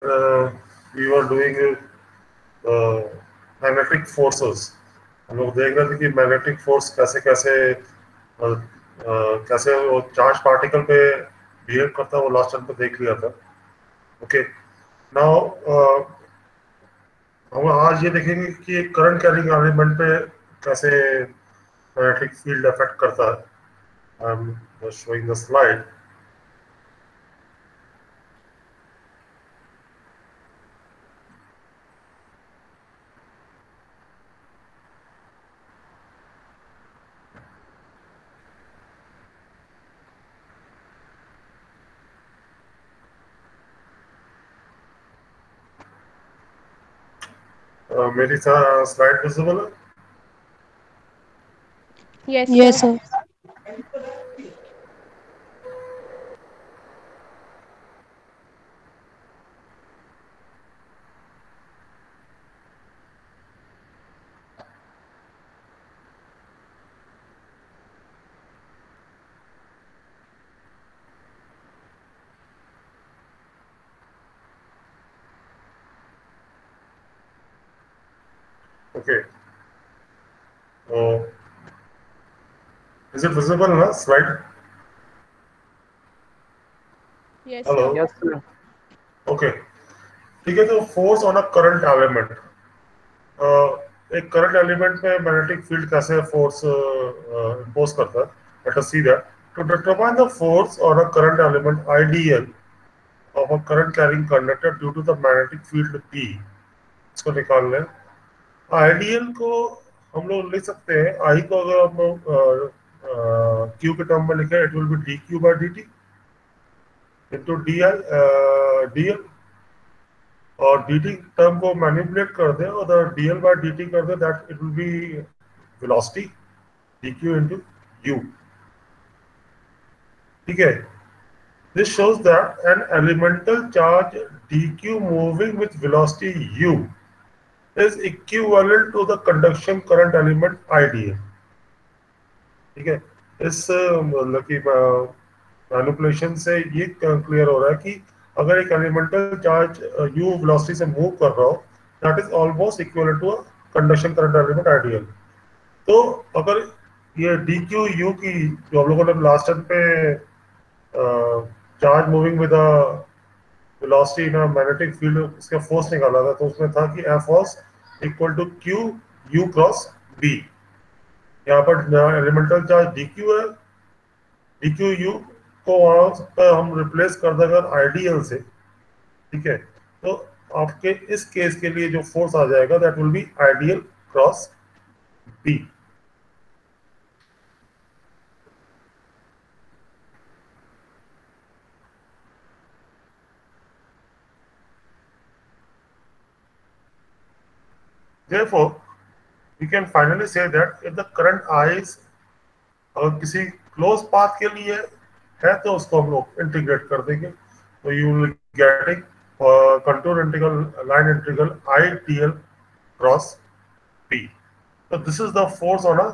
We were doing magnetic forces. हम लोग देख रहे थे कि मैग्नेटिक फोर्स कैसे कैसे कैसे वो चार्ज पार्टिकल पे बिहेव करता है, वो लास्ट टाइम पे देख लिया था। ओके, नाउ हम आज ये देखेंगे कि करंट कैरिंग एलिमेंट पे कैसे मैग्नेटिक फील्ड अफेक्ट करता है। I am showing the slide. मेरी स्लाइड विजिबल है? Yes, Yes, sir. sir. Okay, is it visible ना slide? Yes, hello, sir. Yes, sir. Okay, ठीक है। तो force on a current element, एक करंट एलिमेंट में मैग्नेटिक फील्ड कैसे force impose करता है। Let us see that. To determine the force on a current element IDL of a current carrying conductor due to the magnetic field P, इसको निकाल लें। IDL को हम लोग लिख सकते हैं, आई को अगर हम लोग क्यू के टर्म में लिखें, it will be d q by d t into d I d l, और डी टी टर्म को मैनिपुलेट कर दे और d l by d t कर दे, that it will be velocity d q into u. ठीक है, this shows that an elemental charge D q moving with velocity u is equivalent to the conduction current element IDL। ठीक है, इस मतलब कि manipulation से ये क्लियर हो रहा है कि अगर एक एलिमेंटल चार्ज u वेलोसिटी से मूव कर रहा हो, that is almost equivalent to a conduction current element IDL. तो अगर ये डी क्यू यू की, जो हम लोगों ने लास्ट टाइम पे charge moving with velocity in magnetic field इसका फोर्स निकाला था, तो उसमें था कि F force equal to Q U cross B. यहाँ पर एलिमेंटल चार्ज डी क्यू है, डी क्यू यू को वहां पर हम रिप्लेस कर देंगे आइडियल से। ठीक है, तो आपके इस केस के लिए जो फोर्स आ जाएगा that will be IDL cross B. Therefore, we can finally say that if the current I is अगर किसी क्लोज पाथ के लिए है तो उसको हम लोग इंटीग्रेट कर देंगे, तो you will getting contour integral line integral I T L cross P. So this is the force on a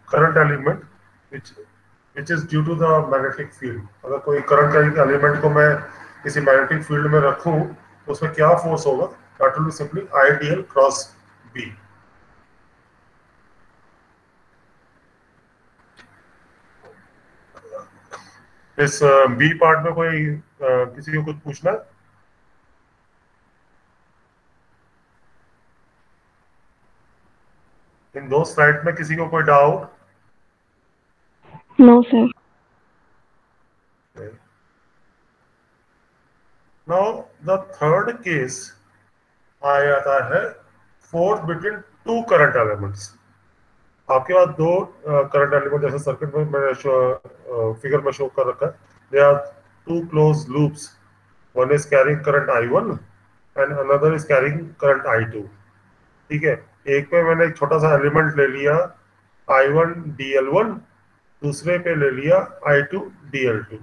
current element which is due to the magnetic field। अगर कोई करंट का एलिमेंट को मैं किसी magnetic field में रखूं तो उसमें क्या फोर्स होगा, that will be simply IDL cross B. इस बी पार्ट में कोई किसी को कुछ पूछना है? इन दो स्लाइड में किसी को कोई doubt? No, sir. Now the third case आ जाता है force between two current elements. आपके पास दो करंट एलिमेंट जैसे सर्किट में मैंने फिगर में शो कर रखा है। They are two close loops, one is carrying current I1 and another is carrying current I2। ठीक है, एक में मैंने एक छोटा सा एलिमेंट ले लिया I1 DL1, दूसरे पे ले लिया I2 DL2।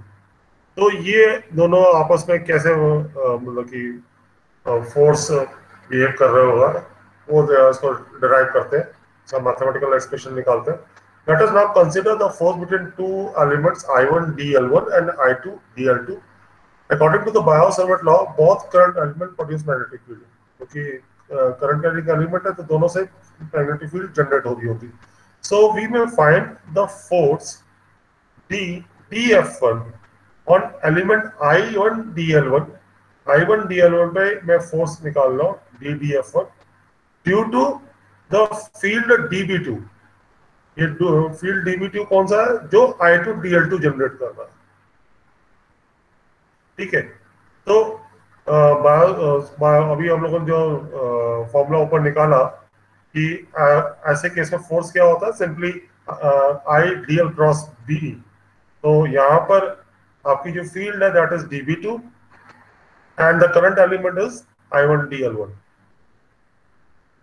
तो ये दोनों आपस में कैसे मतलब कि फोर्स बिहेव कर रहे होगा, वो इसको डिराइव करते हैं, सब मैथमेटिकल एक्सप्रेशन निकालते हैं। Let us now consider the force between two elements I1 DL1 and I2 DL2 according to the Biot Savart law both current element produce magnetic field, क्योंकि करंट एलिमेंट है तो दोनों से मैग्नेटिक फील्ड जनरेट हो रही होगी. So we may find the force D dF1 on element I1 dL1. I1 dL1 पे मैं फोर्स निकाल रहा हूँ D dF1 due to the field dB2. ये फील्ड dB2 कौन सा है? जो I2 dL2 जनरेट कर रहा है. ठीक है. तो अभी हम लोगों ने जो फॉर्मूला ऊपर निकाला कि ऐसे केस में फोर्स क्या होता है, simply I DL cross B. तो यहाँ पर आपकी जो फील्ड है that is dB2 and the current element is I1 dL1.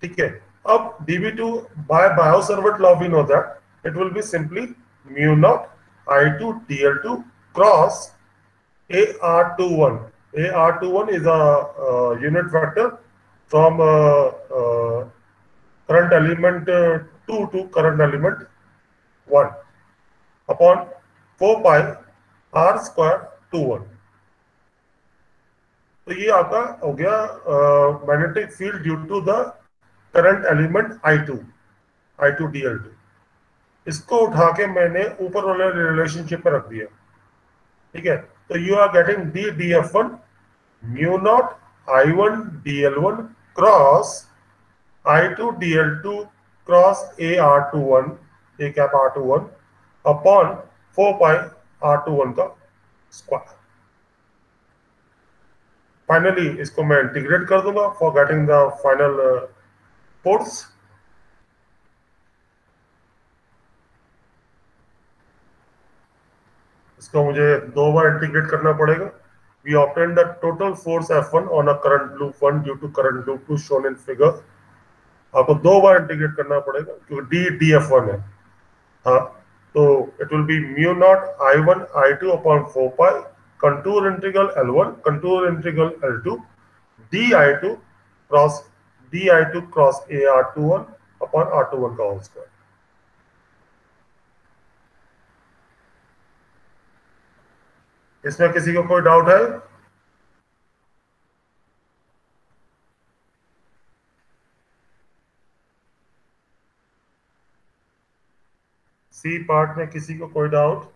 ठीक है. अब dB2 by Biot Savart law we know that it will be simply mu naught I2 dL2 cross AR21. AR21 is a unit vector from current element 2 to current element 1 upon 4 pi R square 21. तो ये आपका हो गया magnetic field due to the current element I2 dL2. इसको उठा के मैंने ऊपर वाले रिलेशनशिप पे रख दिया. ठीक है. तो you are getting D dF1 mu naught I1 dL1 cross I2 dL2 cross AR21 A cap R21 upon 4 pi R21 का स्क्वायर. फाइनली इसको मैं इंटीग्रेट कर दूंगा for getting the final force. इसको मुझे 2 बार इंटीग्रेट करना पड़ेगा. We obtain the total force F1 on a current loop 1 due to current loop 2 shown in figure. आपको 2 बार इंटीग्रेट करना पड़ेगा क्योंकि D dF1 है. हाँ, तो it will be mu naught I1 I2 upon 4 pi contour integral L1 contour integral L2 DI2 cross DI2 cross AR21 upon R21 का whole square. इसमें किसी को कोई डाउट है? सी पार्ट में किसी को कोई डाउट?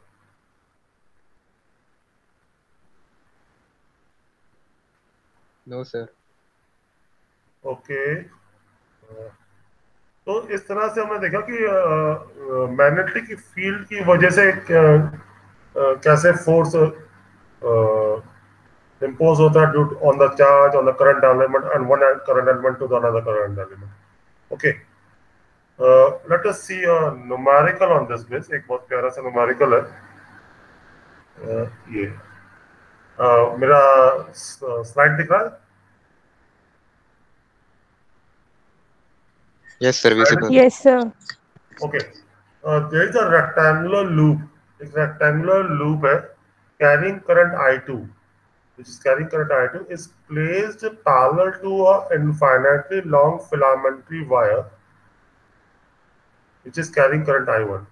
No sir. ओके. तो इस तरह से हमने देखा कि मैग्नेटिक फील्ड की वजह से कैसे फोर्स impose होता है due on the charge on the current element and one current element to the another current element. Okay. Let us see a numerical on this base. एक बहुत प्यारा सा numerical है. ये मेरा स्लाइड दिख रहा है? Yes sir, visible. Yes, sir. Okay. There is a rectangular loop. एक rectangular loop है carrying current I2, which is carrying current I2 is placed parallel to a infinitely long filamentary wire which is carrying current I1.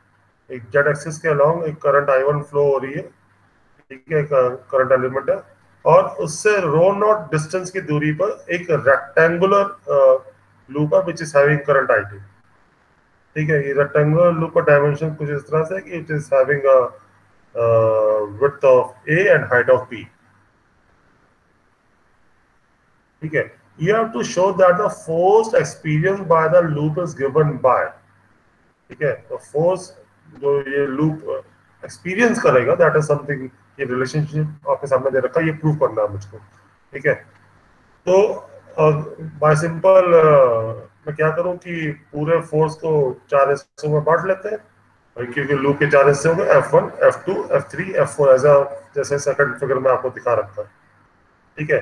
एक Z axis के along एक current I1 flow हो रही है. ठीक है. करंट एलिमेंट है और उससे रो नॉट डिस्टेंस की दूरी पर एक रेक्टेंगुलर लूप है which is having current I2. ठीक है. ये रेक्टेंगुलर लूप का डायमेंशन कुछ इस तरह से कि it is having a width of A and height of B. ठीक है. You have to show that the force experienced by the loop is given by. ठीक है. तो फोर्स जो ये लूप एक्सपीरियंस करेगा दैट इज समथिंग. ये relationship आपके सामने दे रखा है, ये प्रूव करना है मुझको. ठीक है. तो बाय सिंपल मैं क्या करूं कि पूरे फोर्स को 4 हिस्सों में बांट लेते हैं क्योंकि लूप के 4 हिस्से होंगे F1 F2 F3 F4 ऐसा जैसे सेकंड फिगर में आपको दिखा रखा है. ठीक है.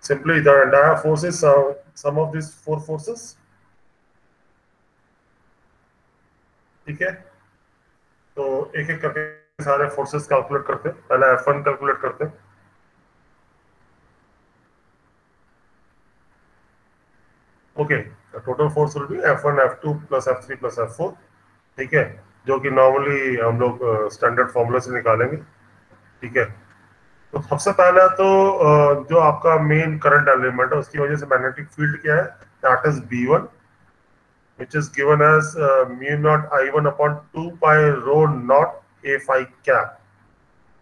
Simply the entire force is sum of this 4 forces. ठीक है. तो एक एक करके सारे फोर्सेस कैलकुलेट करते हैं. पहले F1 कैलकुलेट करते हैं. Okay. Total force will be F1 F2 plus F3 plus F4. ठीक है. जो कि नॉर्मली हम लोग स्टैंडर्ड फॉर्मूला से निकालेंगे. ठीक है. तो सबसे पहले तो जो आपका मेन करंट एलिमेंट है उसकी वजह से मैग्नेटिक फील्ड क्या है, that is B1 which is given as mu naught I1 upon 2 pi rho naught A phi cap.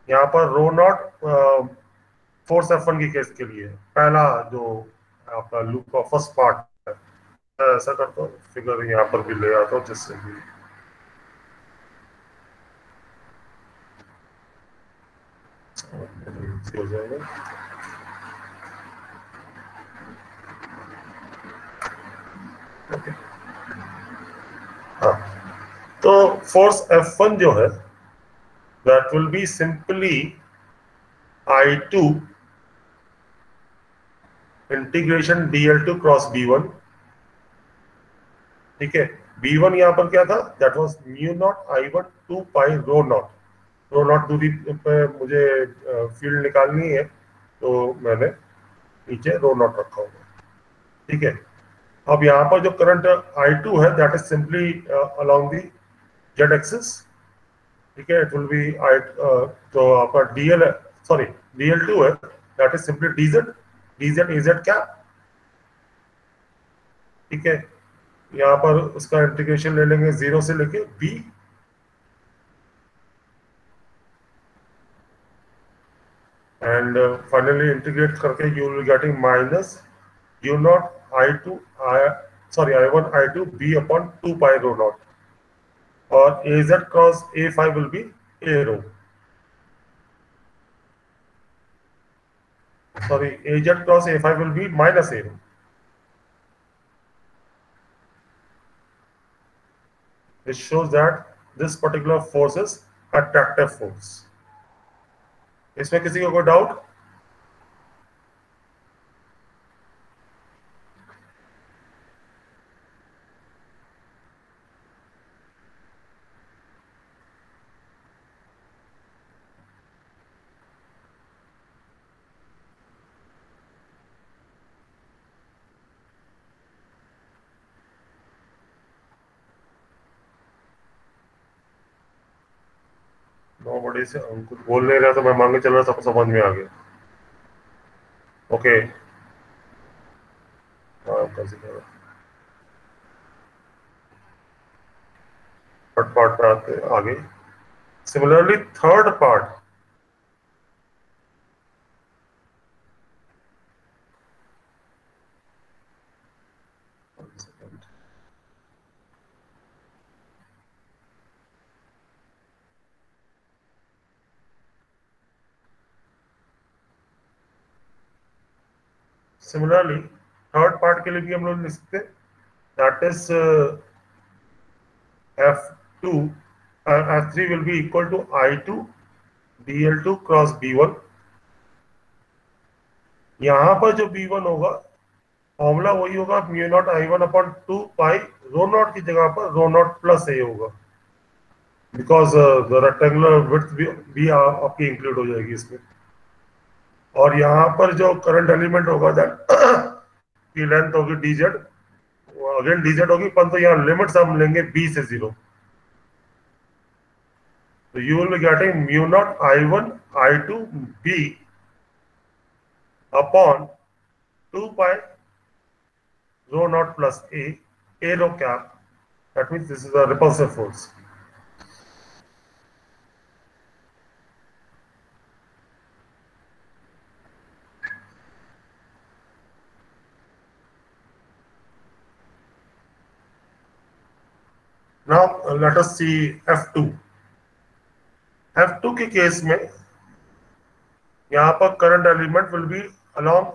यहाँ पर रो नॉट फोर्स F1 की केस के लिए पहला जो आपका लूप का फर्स्ट पार्ट है। मैं ऐसा करता हूँ, फिगर यहाँ पर भी ले आता हूँ जिससे कि हो जाएगा। ओके, हाँ, तो फोर्स F1 जो है that will be simply I2 integration DL2 cross B1। ठीक है, B1 यहाँ पर क्या था, that was mu naught I1 2 pi rho naught दूरी पे मुझे फील्ड निकालनी है, तो मैंने नीचे रो नॉट रखा होगा। ठीक है, अब यहाँ पर जो करंट I2 है that is simply along the Z axis. ठीक है, इट विल बी आई जो आपका डीएल है, सॉरी DL2 है, that is simply DZ AZ cap. ठीक है, यहाँ पर उसका इंटीग्रेशन ले लेंगे 0 से लेके B, एंड फाइनली इंटीग्रेट करके you will getting minus U naught I2 I1 I2 B upon 2 pi rho naught, और AZ cross A5 will be A rho, sorry AZ cross A5 will be minus A rho। This shows that this particular force is attractive force। इसमें किसी को कोई doubt? Nobody से कुछ बोल नहीं रहा, तो मैं मान के चल रहा, सबको समझ में आ गया। ओके, थर्ड पार्ट पे आते हैं आगे। Similarly third part, similarly third part के लिए भी हम लोग लिख सकते हैं, that is F2 F3 will be equal to I2 DL2 cross B1। यहाँ पर जो B1 होगा फॉर्मूला वही होगा, mu naught I1 upon 2 pi rho naught की जगह पर रो नॉट प्लस A होगा, बिकॉज द रेक्टेंगुलर विड्थ भी आपकी इंक्लूड हो जाएगी इसमें। और यहाँ पर जो करंट एलिमेंट होगा दैट की लेंथ होगी dz, अगेन dz होगी, परंतु यहाँ लिमिट्स हम लेंगे B से 0। So you will be getting mu naught I1 I2 B upon 2 pi rho naught plus A rho cap. That means this is a repulsive force. Now let us see F2। F2 के case में यहाँ पर current element will be along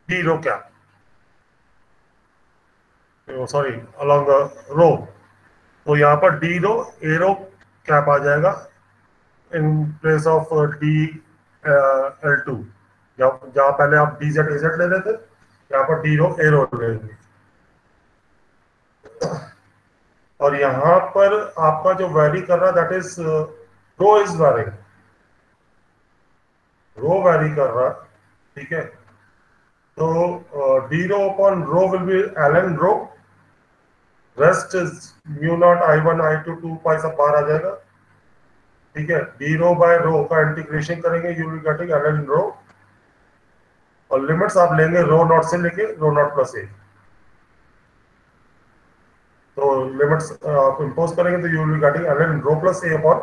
D rho cap, sorry along rho. तो यहाँ पर D rho A rho cap आ जाएगा in place of DL2। जहाँ पहले आप DZ AZ ले रहे थे, यहाँ पर D rho A rho लेंगे। और यहाँ पर आपका जो वैरी कर रहा है that is rho is varying, rho vary कर रहा है। ठीक है, तो D rho upon rho will be ln rho, rest is mu naught I1 I2 2 pi सब बाहर आ जाएगा। ठीक है, डी रो बाय रो का इंटीग्रेशन करेंगे, you will getting ln रो, और लिमिट्स आप लेंगे रो नॉट से लेके रो नॉट प्लस ए। तो लिमिट्स आप इंपोज करेंगे तो you will getting ln rho plus A upon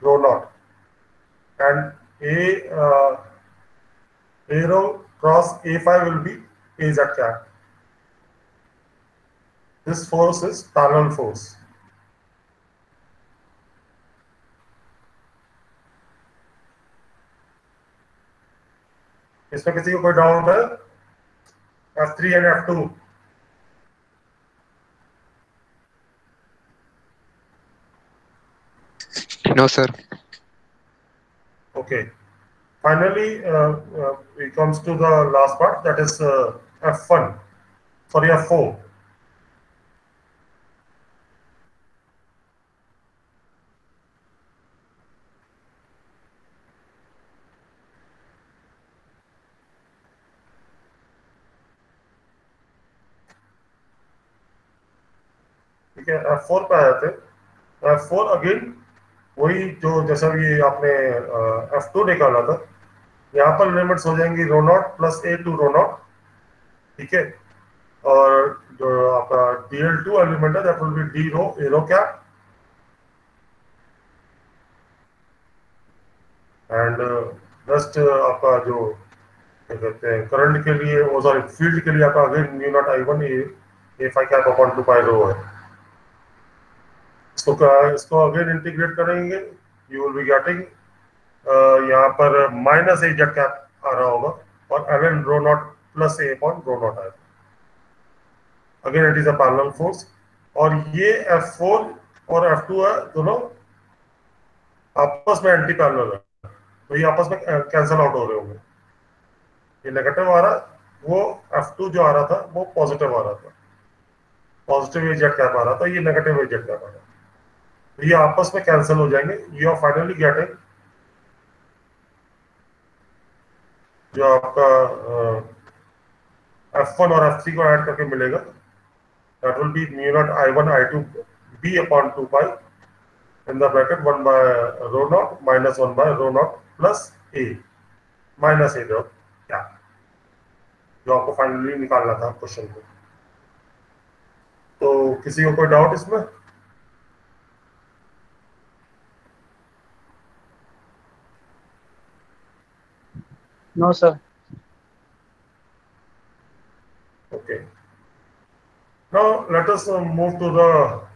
rho naught, and A rho cross A phi will be A Z cap. This force is parallel force. इसमें किसी को कोई doubt है? F3 and F2. No, sir. Okay. Finally, it comes to the last part, that is F1. Sorry, F4. ठीक है, F4 पे आए थे. F4 अगेन वही जो जैसा भी आपने F2 निकाला था, यहाँ पर लिमिट्स हो जाएंगी rho naught plus a to rho naught. ठीक है, और जो आपका DL2 एलिमेंट है that will be d rho a rho cap, and just आपका जो क्या कहते हैं करंट के लिए, वो सॉरी फील्ड के लिए आपका again mu naught I1 a phi cap upon 2 pi rho है. इसको अगेन इंटीग्रेट करेंगे, यू विल बी गेटिंग यहाँ पर माइनस ए जेड कैप आ रहा होगा, और अगेन रो नॉट प्लस ए अपॉन रो नॉट आएगा. Again it is a parallel force, और ये F4 और F2 है, दोनों आपस में एंटी पैरेलल है, तो ये आपस में कैंसल आउट हो रहे होंगे. ये नेगेटिव आ रहा, वो F2 जो आ रहा था वो पॉजिटिव आ रहा था, पॉजिटिव ए जेड कैप आ रहा था, ये नेगेटिव ए जेड कैप आ रहा था, तो ये आपस में कैंसिल हो जाएंगे. यू आर फाइनली गेटिंग जो आपका F1 और F3 को ऐड करके मिलेगा, that will be mu naught I1 I2 B upon 2 pi in the bracket 1 by rho naught minus 1 by rho naught plus A minus A drop क्या, जो आपको finally निकालना था क्वेश्चन को. तो किसी को कोई डाउट इसमें? No sir. Okay. Now let us move to the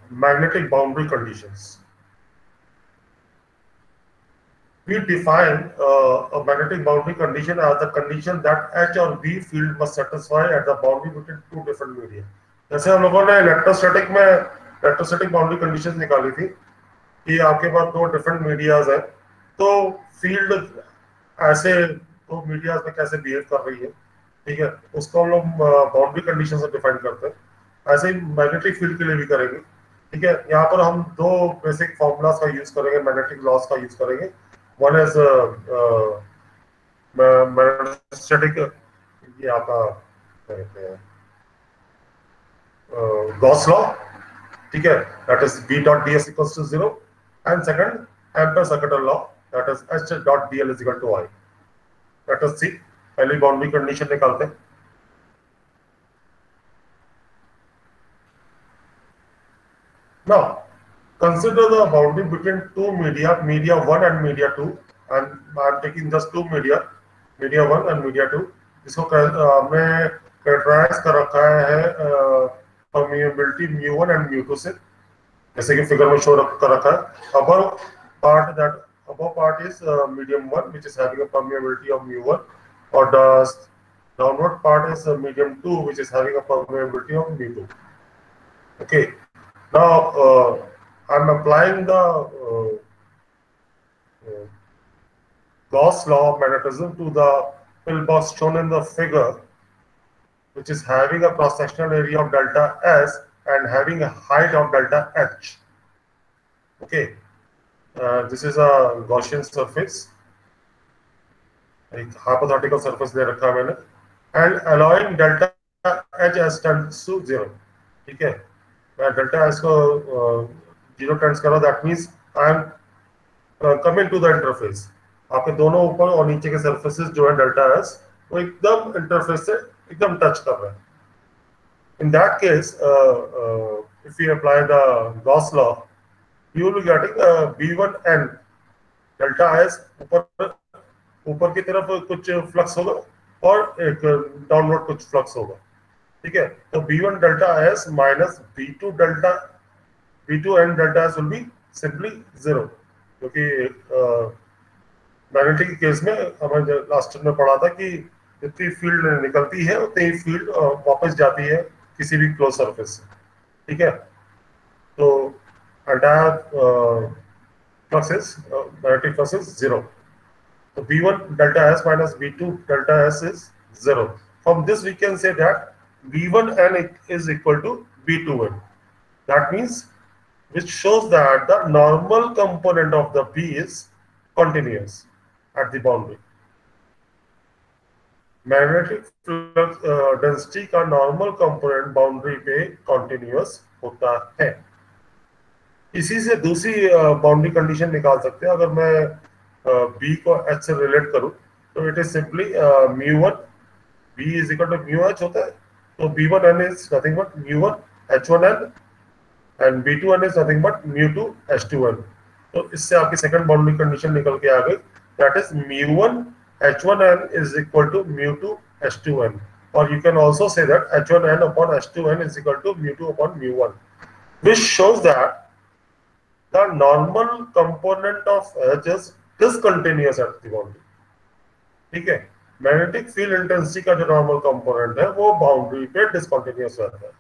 magnetic boundary conditions. We define a magnetic boundary condition as the condition that H or B field must satisfy at the boundary between two different media. जैसे हम लोगों ने electrostatic boundary conditions निकाली थी कि आपके पास दो डिफरेंट मीडियाज है, तो फील्ड ऐसे दो मीडियाज में कैसे बिहेव कर रही है, ठीक है, उसको हम लोग बाउंड्री कंडीशन से डिफाइन करते हैं. ऐसे ही मैग्नेटिक फील्ड के लिए भी करेंगे. ठीक है, यहाँ पर हम दो बेसिक फॉर्मूलाज का यूज करेंगे, मैग्नेटिक लॉज का यूज करेंगे. वन इज मैग्नेटिक, ये आपका कहते हैं गॉस लॉ. ठीक है, that is B dot ds equals to 0, and second Ampere circuital law, that is H dot dl is equal to I. Let us see, पहली boundary condition निकालते हैं. Now consider the boundary between two media, media 1 and media 2, and I am taking just two media, media 1 and media 2. इसको हमने characterise कर रखा है permeability mu1 and mu2 से, जैसे कि फिगर में शो कर रखा है. Above part is medium 1 which is having a permeability of mu1, or the downward part is medium 2 which is having a permeability of mu2. Okay, now I'm applying the Gauss law of magnetism to the pillbox shown in the figure, which is having a cross-sectional area of delta S and having a height of delta H. Okay, this is a Gaussian surface, एक hypothetical surface दे रखा है मैंने, and allowing delta H as tends to 0. ठीक है, मैं delta S को 0 tends कर रहा हूँ, that means I am coming to the interface, आपके दोनों ऊपर और नीचे के सरफेसेस जो है डेल्टा एस वो एकदम इंटरफेस से एकदम टच कर रहे हैं. In that case, if we apply the Gauss law, you will be getting B1n delta S ऊपर की तरफ कुछ फ्लक्स होगा और एक डाउनवर्ड कुछ फ्लक्स होगा. ठीक है, तो B1 delta S minus B2n delta S will be simply 0, क्योंकि मैग्नेटिक के केस में हमें लास्ट में पढ़ा था कि जितनी फील्ड निकलती है उतनी फील्ड वापस जाती है किसी भी क्लोज सरफेस से. ठीक है, तो entire flux is magnetic flux is 0. So B1 delta S minus B2 delta S is 0. From this we can say that B1n is equal to B2n. That means, which shows that the normal component of the B is continuous at the boundary. Magnetic flux density का normal component boundary पे continuous होता है. इसी से दूसरी boundary condition निकाल सकते हैं. अगर मैं B को H से रिलेट करूं तो it is simply μ1 B is equal to μH होता है. तो B1n is nothing but μ1 H1n and B2n is nothing but μ2 H2n. तो इससे आपकी सेकंड बाउंड्री कंडीशन निकल के आ गई, that is μ1 H1n is equal to μ2 H2n. और you can also say that H1n upon H2n is equal to μ2 upon μ1, which shows that the normal component of H is discontinuous at the boundary. ठीक है, magnetic field intensity का जो normal component है वो boundary पे discontinuous रहता है.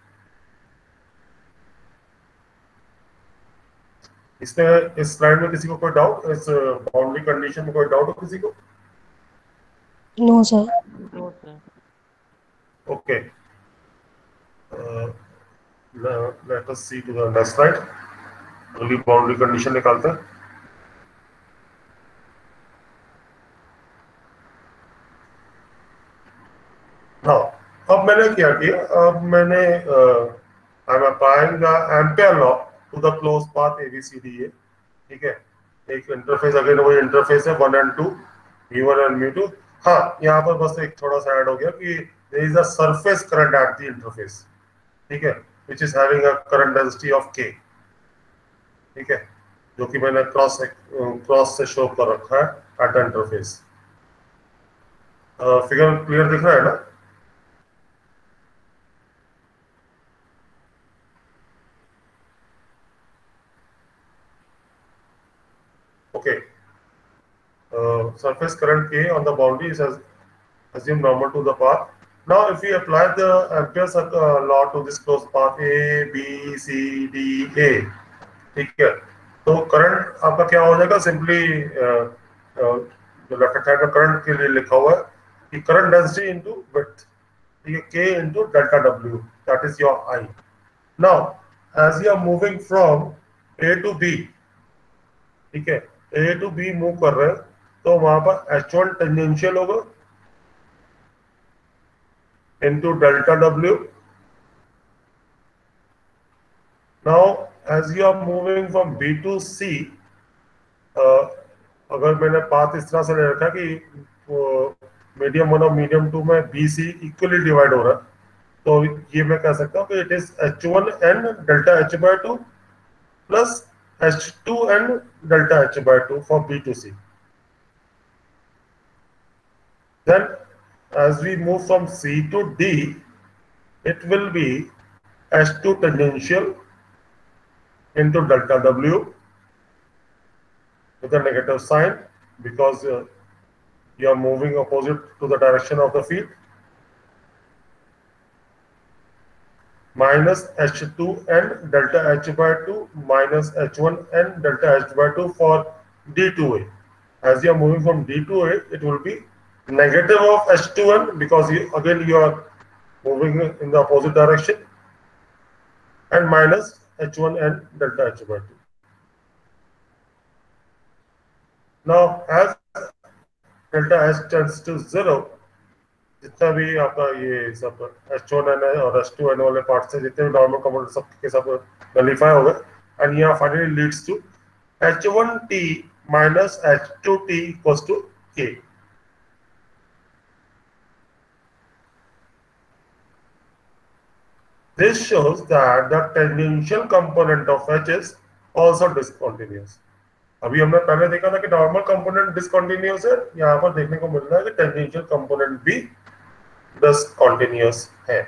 इसमें इस स्लाइड में किसी को कोई डाउट, इस बाउंड्री कंडीशन में कोई डाउट हो किसी को? No sir. Okay, let us see to the next slide. अगली बाउंड्री कंडीशन निकालते हैं. हाँ, अब मैंने क्या किया, अब मैंने I am applying the Ampere law to the close path ABCDE. ठीक है, एक इंटरफेस, अगेन वही इंटरफेस है 1 and 2, μ1 and μ2. हाँ, यहाँ पर बस एक थोड़ा सा ऐड हो गया कि there is a surface current at the interface. ठीक है, which is having a current density of K. ठीक है, जो कि मैंने क्रॉस से शो कर रखा है eight the interface. Figure clear दिख रहा है ना? Okay. Surface current K on the boundary is assumed normal to the path. Now, if we apply the Ampere's law to this closed path A, B, C, D, A, ठीक है, तो current आपका क्या हो जाएगा? सिंपली जो left hand का current के लिए लिखा हुआ है कि करंट डेंसिटी इनटू विड्थ, ठीक है, K into delta W, that is your I. Now as you are moving from A to B, ठीक है, A टू B मूव कर रहे हैं, तो वहां पर H1 टेंजेंशियल होगा into delta W. Now as you are moving from B to C, अगर मैंने पाथ इस तरह से ले रखा कि मीडियम 1 और मीडियम 2 में BC इक्वली डिवाइड हो रहा है, तो ये मैं कह सकता हूँ कि it is H1n delta H/2 plus H2n delta H/2 for B to C. Then as we move from C to D, it will be H2 tangential into delta W with a negative sign because you are moving opposite to the direction of the field, minus H2n delta H/2 minus H1n delta H/2 for D to A. As you are moving from D to A, it will be negative of H2n because you are moving in the opposite direction, and minus H1n delta H/2. Now, as delta H tends to 0, जितना भी आपका ये सब H1n और H2n वाले part से जितने भी नॉर्मल कंपोनेंट सब के सब नलिफाई हो गए, एंड यहाँ finally leads to H1t minus H2T equals to K. This shows that the tangential component of H is also discontinuous. अभी हमने पहले देखा था कि नॉर्मल कंपोनेंट डिसकंटिन्यूअस है, यहाँ पर देखने को मिल रहा है कि टेंजेंशियल कंपोनेंट भी डिसकंटिन्यूअस है।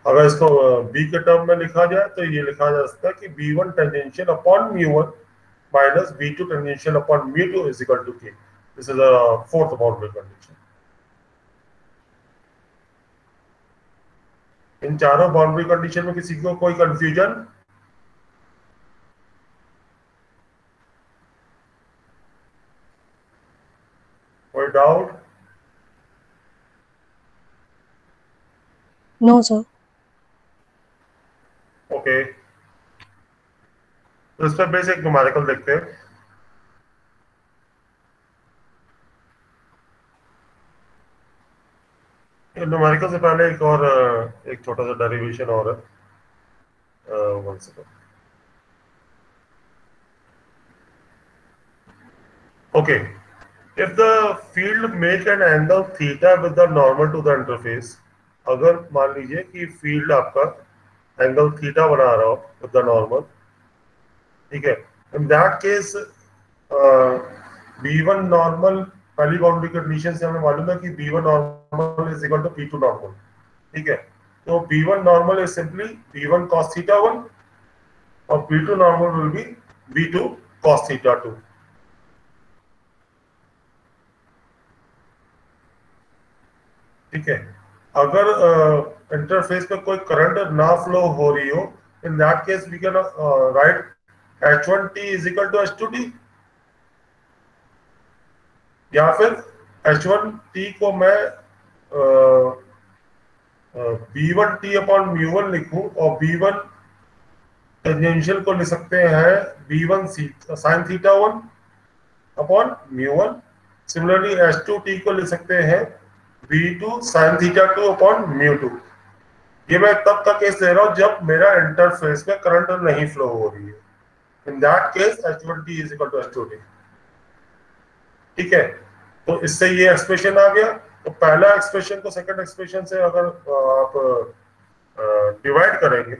अगर इसको b के टर्म में लिखा जाए तो ये लिखा जा सकता है कि b1 tangential upon mu1 minus b2 tangential upon mu2 is equal to k। This is a fourth boundary condition. इन चारों बाउंड्री कंडीशन में किसी को कोई कंफ्यूजन? कोई डाउट? No, sir. ओके, तो इस पर बेसिक न्यूमेरिकल देखते हैं। न्यूमेरिकल से पहले एक छोटा सा डेरिवेशन और है। One second. Okay, if the field make an angle theta with the normal to the interface, अगर मान लीजिए कि फील्ड आपका एंगल थीटा बना रहा हो विद द नॉर्मल, ठीक है, in that case b1 normal, पहली बाउंड्री कंडीशन से हमें मालूम है कि b1 normal is equal to b2 normal, ठीक है। तो b1 normal is simply b1 cos theta 1 और b2 normal will be b2 cos theta 2। ठीक है, अगर इंटरफेस पे कोई करंट ना फ्लो हो रही हो, in that case we can write H1T is equal to H2T, या फिर H1T को मैं B1T अपॉन म्यू1 लिखूं और B1 टेंजेंशियल को लिख सकते हैं B1 sin theta 1 upon mu. Similarly H2T को लिख सकते हैं B2 sin थीटा 2 अपॉन म्यू2। ये मैं तब का केस ले रहा हूं जब मेरा इंटरफेस में करंट नहीं फ्लो हो रही है। In that case H1T is equal to H2T। ठीक है, तो इससे ये एक्सप्रेशन आ गया। तो पहला एक्सप्रेशन को सेकंड एक्सप्रेशन से अगर आप डिवाइड करेंगे,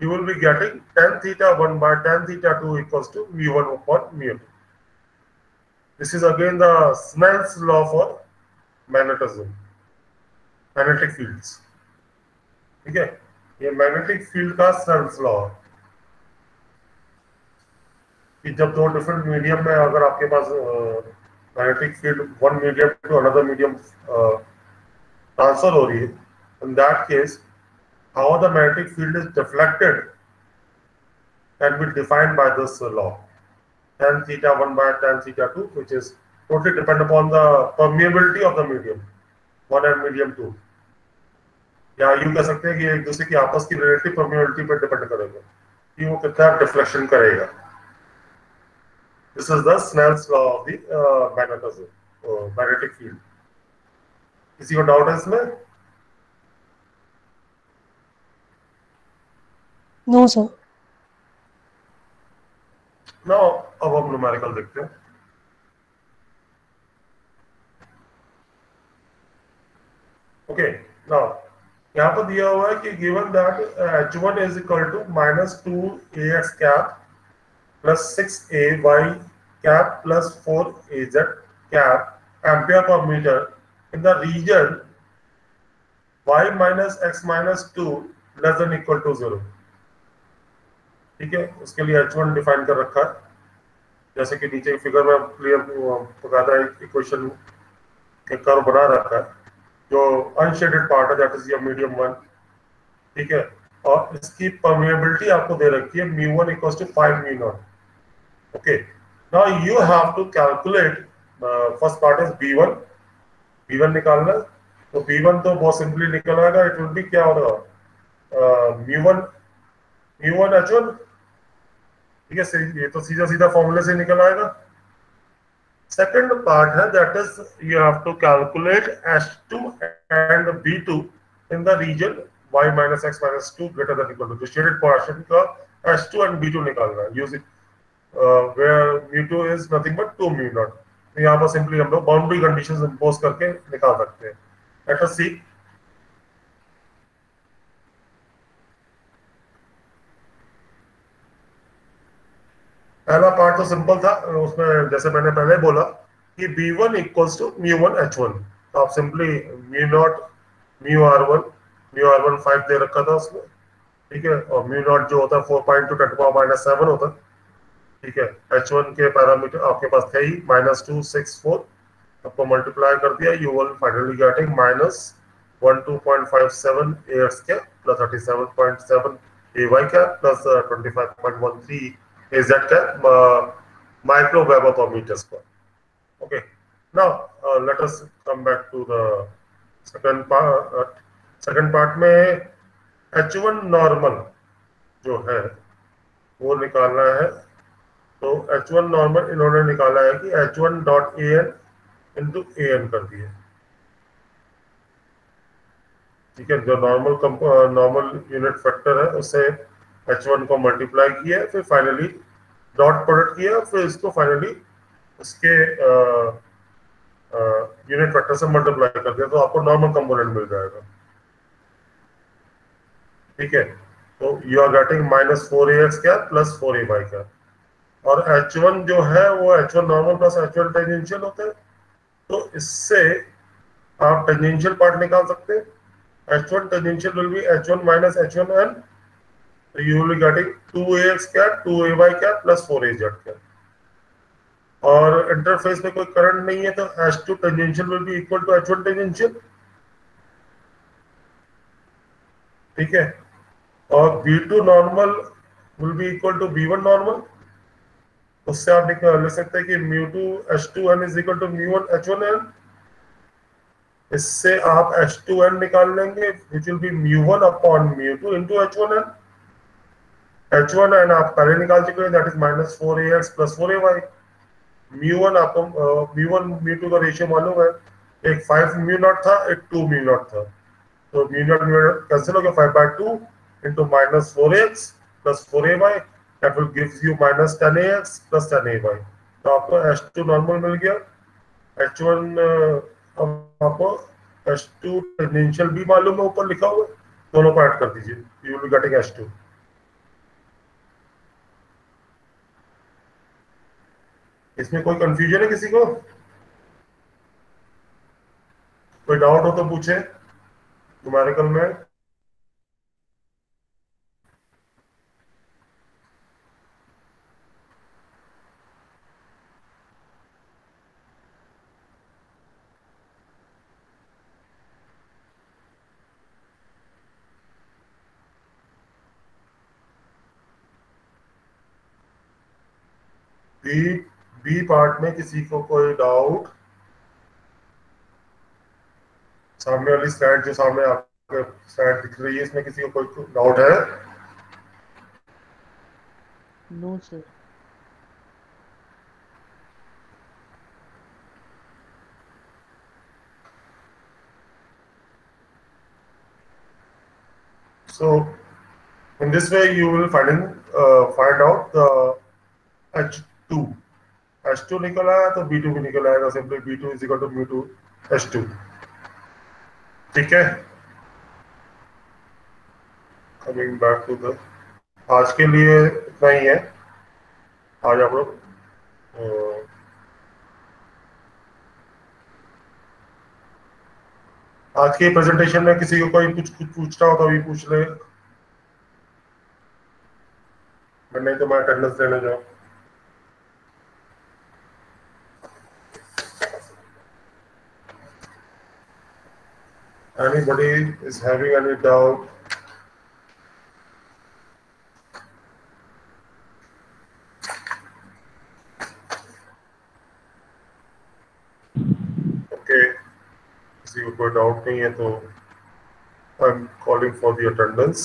you will be getting tan theta 1 by tan theta 2 equals to mu1 upon mu2. This is again the Snell's law for magnetism, magnetic fields. ठीक है, ये मैग्नेटिक फील्ड का स्नेल्स लॉ है कि जब दो डिफरेंट मीडियम में अगर आपके पास magnetic field one medium to another medium transfer हो रही है, in that case how the magnetic field is deflected can be defined by this law, tan theta 1 by tan theta 2, which is totally depend upon the permeability of the medium 1 and medium 2। या यूं कह सकते हैं कि एक दूसरे की आपस की रिलेटिव परमेबिलिटी पर डिपेंड करेगा कि वो कितना डिफ्लेक्शन करेगा। This is the Snell's law of the magnetism, magnetic field. किसी को डाउट है इसमें? No, sir. नाउ अब हम न्यूमेरिकल देखते हैं। ओके, नाउ यहाँ पर दिया हुआ है कि given that H1 is equal to -2ax cap plus 6ay cap plus 4az cap ampere per metre in the region y minus x minus 2 less than equal to 0। ठीक है, उसके लिए H1 डिफाइन कर रखा है, जैसे कि नीचे फिगर में क्लियर बकायदा इक्वेशन के कर्व बना रखा है। जो अनशेडेड पार्ट है दैट इज योर मीडियम 1, ठीक है, और इसकी परमेबिलिटी आपको दे रखी है mu1 equals to 5 mu0। Okay, now you have to calculate first part is b1 निकालना। तो b1 तो बहुत सिंपली निकल आएगा, इट विल बी क्या होगा mu1 H1। ठीक है, ये तो सीधा सीधा फॉर्मूले से निकल आएगा। सेकंड पार्ट है that is you have to calculate H2 and B2 in the region y minus x minus 2 greater than equal to, shaded portion का H2 एंड B2 निकालना है using where mu2 is nothing but 2 mu naught. तो यहाँ पर simply हम लोग boundary conditions impose करके निकाल सकते हैं. लेट अस सी. पहला पार्ट तो सिंपल था, उसमें जैसे मैंने पहले बोला कि b1 इक्वल्स टू म्यू1 h1. तो आप simply mu not mu r1 5 दे रखा था उसमें, ठीक है, और म्यू नॉट जो होता है 4.2 × 10⁻⁷ होता है, ठीक है. h1 के पैरामीटर आपके पास थे ही -264, आपको मल्टीप्लाई कर दिया, you will finally getting -12.57 ax plus 37.7 ay plus 25.13 az micro Weber per meter square. Okay, now let us come back to the second part. Second part में h1 नॉर्मल जो है वो निकालना है. तो h1 नॉर्मल इन्होंने निकाला है कि h1 dot an into an कर दिए, ठीक है. जो नॉर्मल यूनिट फैक्टर है उससे h1 को मल्टीप्लाई किया, फिर फाइनली डॉट प्रोडक्ट किया, फिर इसको फाइनली इसके यूनिट फैक्टर से मल्टीप्लाई कर दिया, तो आपको नॉर्मल कंपोनेंट मिल जाएगा, ठीक है. तो you are getting -4ax plus 4ay. और h1 जो है वो h1 normal plus h1 tangential होते हैं, तो इससे आप टेंजेंशियल पार्ट निकाल सकते हैं. h1 tangential will B h1 minus h1n, तो you will be getting 2ax 2ay plus 4az. और इंटरफेस में कोई करंट नहीं है, तो h2 tangential will be equal to h1 tangential, ठीक है. और b2 normal will be equal to b1 normal. उससे आप लिख सकते हैं कि mu2 h2n is equal to mu1 h1n. इससे आप h2n निकाल लेंगे, which will be mu1 upon mu2 into h1n. h1n आप पहले निकाल चुके हैं, that is -4ax plus 4ay. mu1 आपको mu1 mu2 का रेशियो मालूम है, एक 5 mu नॉट था, एक 2 mu नॉट था. तो mu नॉट कैंसिल हो गया, 5/2 into -4x plus 4ay, that will gives you -10ax plus 10ay. तो आपको h2 नॉर्मल मिल गया. h1 आपको h2 टेंजेंशियल भी मालूम है, ऊपर लिखा हुआ है, दोनों को ऐड कर दीजिए, you will be getting h2. इसमें कोई कंफ्यूजन है किसी को? कोई डाउट हो तो पूछे न्यूमेरिकल में. बी पार्ट में किसी को कोई डाउट? सामने वाली स्लाइड जो सामने आपके स्लाइड दिख रही है, इसमें किसी को कोई डाउट है? No sir. So in this way you will find out the h2. h2 निकल आया तो b2 भी निकल आएगा, simply b2 is equal to mu2 h2, ठीक है. कमिंग बैक टू द, आज के लिए इतना ही है. आज आप लोग आज के प्रेजेंटेशन में किसी को कोई कुछ पूछना हो तो अभी पूछ ले, नहीं तो मैं अटेंडेंस लेने जाऊँ. Anybody is having any doubt? Okay, किसी को कोई डाउट नहीं है तो I am calling for the attendance.